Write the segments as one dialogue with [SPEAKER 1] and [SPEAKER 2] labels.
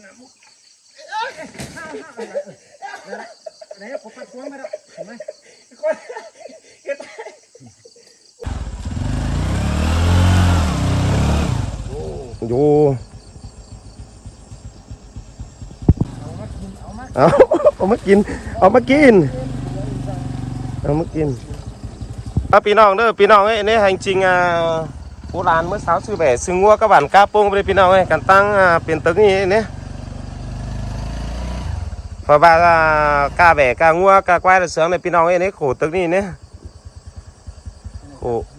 [SPEAKER 1] ไหนผมปัดควงไปแล้วเห็นไหม
[SPEAKER 2] อยู่เอามากินพี่น้องเด้อพี่น้องเอ้ยนี่hành trìnhโบราณเมื่อเช้าซื้อแบบซื้องัวcác bạn cá pôngไปพี่น้องเอ้ยกันตั้งเป็นตึกนี่เนี่ยพอบ่ากาแบกางัวกาควายเสือในพี่น้องเอ้ยนี่โขตึกนี่เนี่ย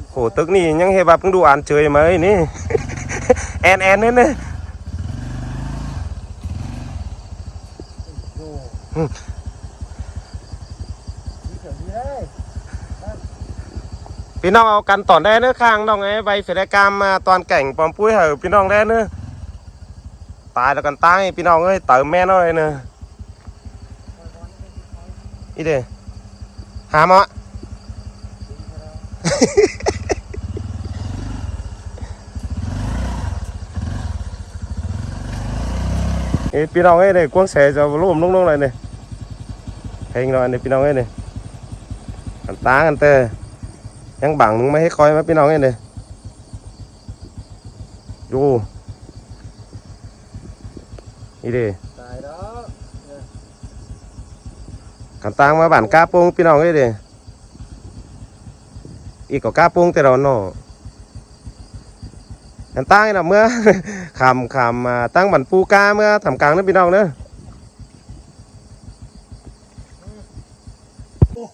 [SPEAKER 2] โขตึกนี่ยังเห็นว่าเพิ่งดูอ่านเฉยมาเอ้ยนี่ แอนนี่เนี่ยพี่น้องเอากันต่อได้เนื้อข้างน้องไอ้ใบเฟรกามมาตอนแก่งปอมปุ้ยเหรอพี่น้องได้เนื้อตายแล้วกันตายพี่น้องเอ้ยเติมแม่น้อยเนื้ออีเด้หาหมอ พี่น้องเอ้ยเนี่ยกวางแสจะร่วมลงๆเลยเนี่ยเพลงหน่อยเนี่ยพี่น้องเอ้ยเนี่ยกันตากันเตะยังบังมึงไม่ให้คอยมาพี่น้องเอ้ยเนี่ยดูนี่ดิกันตางมาบ้านกาปงพี่น้องเอ้ยดิอีกก็กาปงแต่เราเนาะกันตางนี่นะเมื่อ ขำตั้งบันปูกาเมื่อทำกลางนั่นพี่น้องเนอะ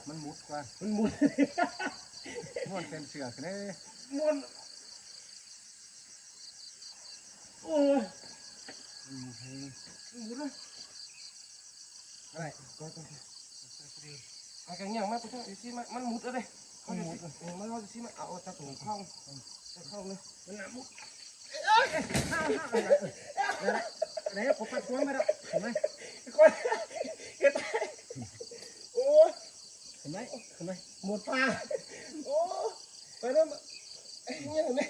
[SPEAKER 1] มันมุดกว่ามันมุดม้วนเป็นเสือกเลยม้วนโอ้ยมุดเลยอะไรก็ต้องอะไรกันอย่างมากกูต้องสิมันมุดอะไรมันมุดมันเขาจะสิมันเอาตะตุ่มเข้าเลยมันมุดไหนผมปัดควงไปแล้วเห็นไหมโอ้เห็นไหมหมดปลาโอ้ไปแล้วไอ้เนี่ยเห็นไหม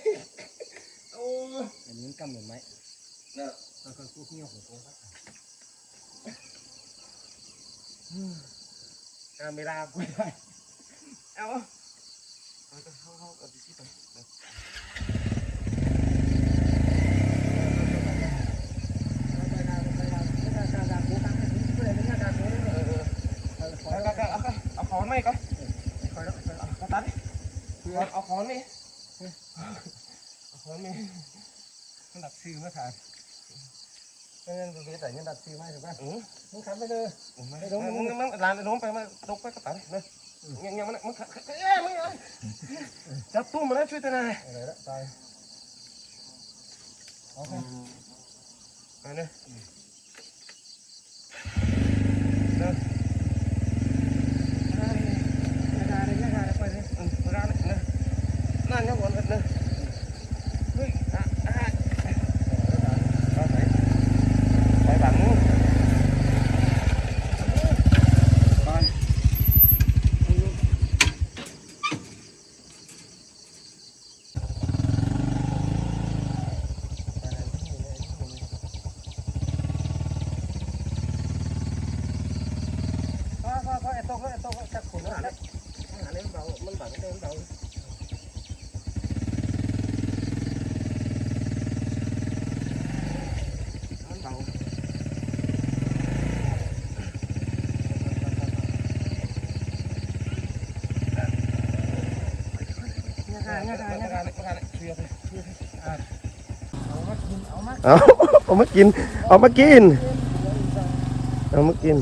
[SPEAKER 1] โอ้อันนี้กำเหมือนไหมเนี่ยเราก็กู้เงี้ยวหัวโค้งไม่ได้กูได้เอาเข้าเอาดิสิไปเอาขอนไหมก่อนเอาตัดเอาขอนนี่เอาขอนนี่มันดับซิวนะค่ะไม่งั้นดูใส่เงินดับซิวไหมถูกป่ะมึงทำไปเลยไม่รู้มึงร้านไอ้น้องไปมาตกไปกระตันเลยยังมันจับตุ้มมาแล้วช่วยตัวไหนอะไรละตายโอเคไปเลยนั่นยังวนเลยเฮ้ยไปบังนู้นไอ้โต๊ะจับขุนหาเลยมันเบามันบังเดินเบาเอามากิน